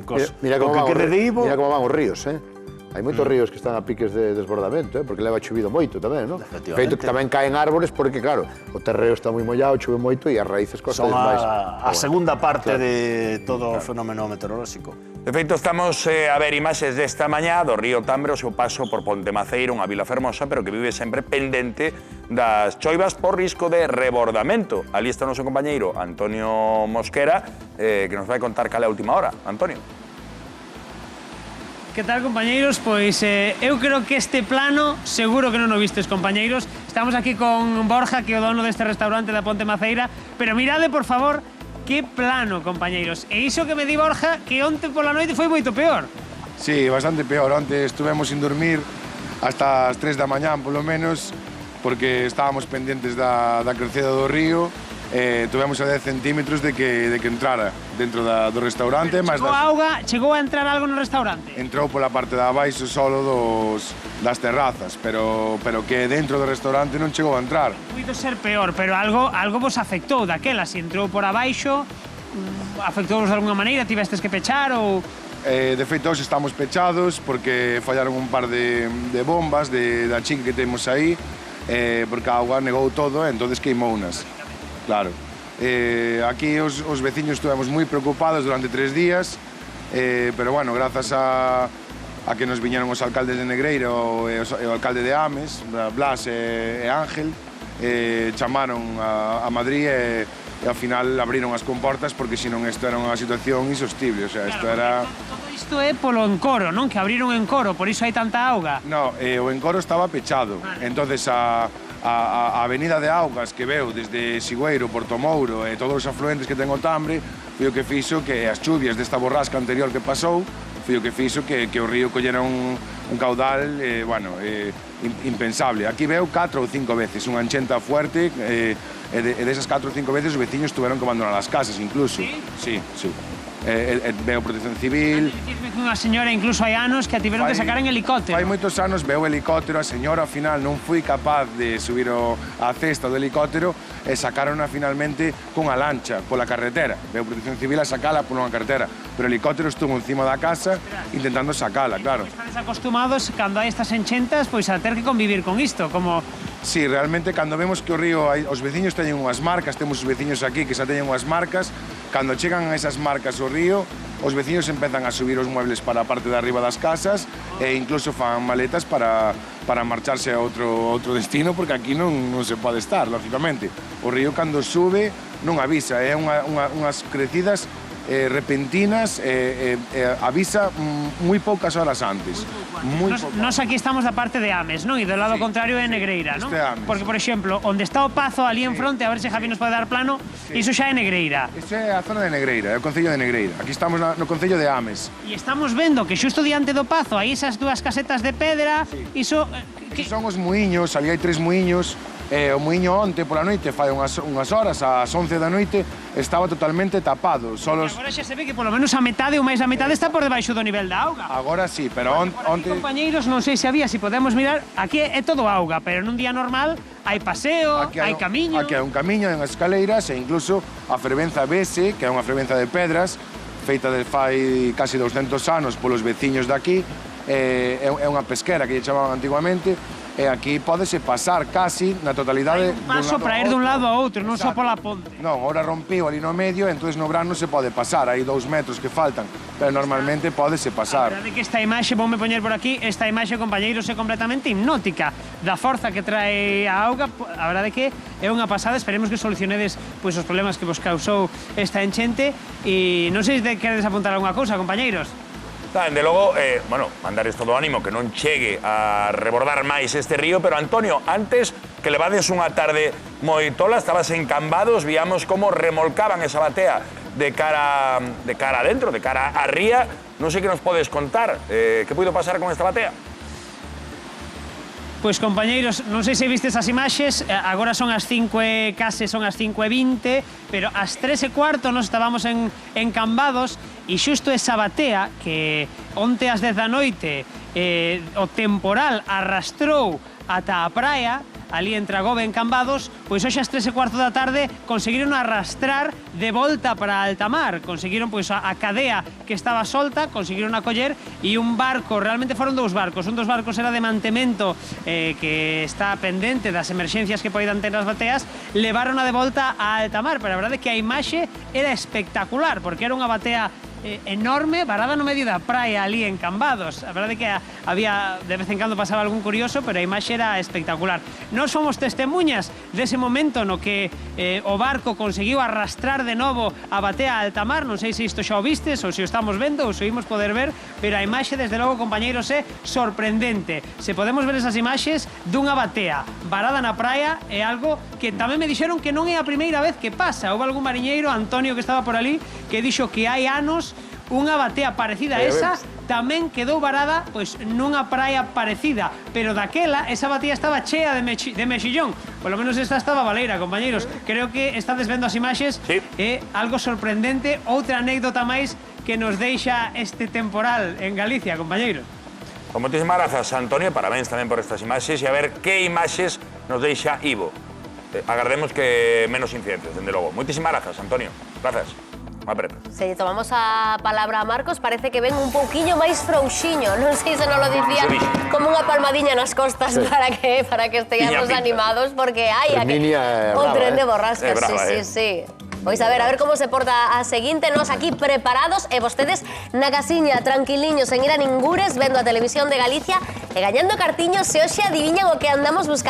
cos Mira como van os ríos, Hai moitos ríos que están a piques de desbordamento, porque leva chovido moito tamén, non? Feito que tamén caen árbores porque, claro, o terreo está moi mollado, chove moito e as raíces costas máis. Son a segunda parte de todo o fenómeno meteorolóxico. De feito, estamos a ver imaxes desta mañá do río Tambre, o seu paso por Pontemaceiro, unha vila fermosa, pero que vive sempre pendente das choivas por risco de rebordamento. Ali está o noso compañeiro Antonio Mosquera, que nos vai contar cal é a última hora. Antonio. Que tal, compañeiros? Pois eu creo que este plano seguro que non o vistes, compañeiros. Estamos aquí con Borja, que é o dono deste restaurante da Pontemaceira, pero mirade, por favor, que plano, compañeiros. E iso que me di, Borja, que onte pola noite foi moito peor. Sí, bastante peor. Onte estuvemos sin dormir hasta as 3 da mañán, polo menos, porque estábamos pendentes da crecida do río. Tuvemos a 10 centímetros de que entrara dentro do restaurante. Chegou a entrar algo no restaurante? Entrou pola parte de abaixo solo das terrazas, pero que dentro do restaurante non chegou a entrar. Puido ser peor, pero algo vos afectou daquela. Se entrou por abaixo, afectou-vos de alguna maneira? Tivestes que pechar ou...? De feito, hoxe estamos pechados porque fallaron un par de bombas da chica que temos aí, porque a auga negou todo e entonces queimounas. Claro. Aquí os veciños estuvemos moi preocupados durante 3 días, pero bueno, grazas a que nos viñeron os alcaldes de Negreira e o alcalde de Ames, Blas e Ángel, chamaron a Madrid e ao final abriron as comportas porque senón isto era unha situación insostible, o sea, isto era... Todo isto é polo encoro, non? Que abriron encoro, por iso hai tanta auga. No, o encoro estaba pechado, entonces a avenida de augas que veu desde Sigüeiro, Portomouro e todos os afluentes que ten o Tambre foi o que fixo que as chuvias desta borrasca anterior que pasou foi o que fixo que o río collera un caudal impensable. Aquí veu 4 ou 5 veces unha enchenta fuerte e desas 4 ou 5 veces os veciños tuveron que abandonar as casas incluso. Sí. Veu Protección Civil. Dicirme que unha señora incluso hai anos que a tiveron que sacar en helicóptero. Hai moitos anos veu helicóptero, a señora ao final non foi capaz de subir a cesta do helicóptero e sacaronha finalmente cunha lancha pola carretera. Veu Protección Civil a sacala por unha carretera, pero o helicóptero estuvo encima da casa intentando sacala, claro. Estades acostumados, cando hai estas enchentas, pois a ter que convivir con isto, como... Sí, realmente, cando vemos que o río, os veciños teñen unhas marcas, temos os veciños aquí que xa teñen unhas marcas, cando chegan a esas marcas ao río, os veciños empezan a subir os muebles para a parte de arriba das casas e incluso fan maletas para marcharse a outro destino, porque aquí non se pode estar, lógicamente. O río, cando sube, non avisa, é unhas crecidas repentinas, avisa moi poucas horas antes. Nos aquí estamos da parte de Ames, non? E do lado contrario é Negreira, non? Porque, por exemplo, onde está o Pazo, ali en fronte, a ver se Javi nos pode dar plano, iso xa é Negreira. Iso é a zona de Negreira, é o Concello de Negreira. Aquí estamos no Concello de Ames. E estamos vendo que xusto diante do Pazo hai esas dúas casetas de pedra, iso... Son os muiños, ali hai 3 muiños. O muiño onte pola noite, fai unhas horas, ás 11 da noite, estaba totalmente tapado. Agora xa se ve que polo menos a metade ou máis a metade está por debaixo do nivel da auga. Agora sí, pero onte... Compañeiros, non sei se había, se podemos mirar, aquí é todo auga, pero nun día normal hai paseo, hai camiño... Aquí hai un camiño, hai unhas escaleiras e incluso a fervenza Bese, que é unha fervenza de pedras, feita de fai casi 200 anos polos veciños daqui, é unha pesquera que lle chamaban antiguamente, e aquí pódese pasar casi na totalidade... Hai un paso para ir dun lado a outro, non só pola ponte. Non, ahora rompiu ali no medio, entón no verano se pode pasar, hai 2 metros que faltan, pero normalmente pódese pasar. A verdade que esta imaxe, voume poñer por aquí, esta imaxe, compañeiros, é completamente hipnótica da forza que trae a auga. A verdade que é unha pasada, esperemos que solucionedes os problemas que vos causou esta enchente e non sei se queredes apuntar algunha cousa, compañeiros. Dende logo, mandares todo o ánimo que non chegue a rebordar máis este río, pero Antonio, antes que levades unha tarde moi tola, estabas en Cambados, víamos como remolcaban esa batea de cara adentro, de cara a ría. Non sei que nos podes contar, que puido pasar con esta batea? Pois, compañeiros, non sei se vistes as imaxes, agora son as 5 e case son as 5:20, pero ás 3:15 nos estábamos en Cambados e xusto esa batea que onte ás 10 da noite o temporal arrastrou ata a praia, ali entre Agove e Cambados, pois hoxe ás 3:15 da tarde conseguiron arrastrar de volta para alta mar. Conseguiron pois a cadea que estaba solta, conseguiron acoller e un barco, realmente foron dous barcos. Un dos barcos era de mantemento que está pendente das emerxencias que poidan ter as bateas, levaron de volta a alta mar, pero a verdade é que a imaxe era espectacular, porque era unha batea enorme, varada no medio da praia ali en Cambados. A verdade é que había, de vez en cando pasaba algún curioso, pero a imaxe era espectacular. Nós somos testemunhas dese momento no que o barco conseguiu arrastrar de novo a batea a alta mar. Non sei se isto xa o vistes ou se o estamos vendo ou se o imos poder ver, pero a imaxe, desde logo, compañeiros, é sorprendente. Se podemos ver esas imaxes dunha batea varada na praia, é algo que tamén me dixeron que non é a primeira vez que pasa. Houve algún mariñeiro, Antonio, que estaba por ali, que dixo que hai anos unha batea parecida a esa tamén quedou varada pois nunha praia parecida, pero daquela esa batea estaba chea de mexillón. Polo menos esta estaba baleira, compañeiros. Creo que estades vendo as imaxes. É algo sorprendente, outra anécdota máis que nos deixa este temporal en Galicia, compañeiros. Pues moitísimas grazas, Antonio, parabéns tamén por estas imaxes e a ver que imaxes nos deixa Ivo. Agardemos que menos incidentes, dende logo. Moitísimas grazas, Antonio. Grazas. Se tomamos a palabra a Marcos, parece que ven un pouquiño máis frouxiño. Non sei se non lo dicía como unha palmadiña nas costas para que esteamos animados, porque hai un tren de borrascas. Sí. Pois a ver como se porta a seguinte. Nós aquí preparados e vostedes na casiña, tranquiliños, sen ir a ningures, vendo a Televisión de Galicia e gañando cartiños se hoxe adiviñan o que andamos buscando.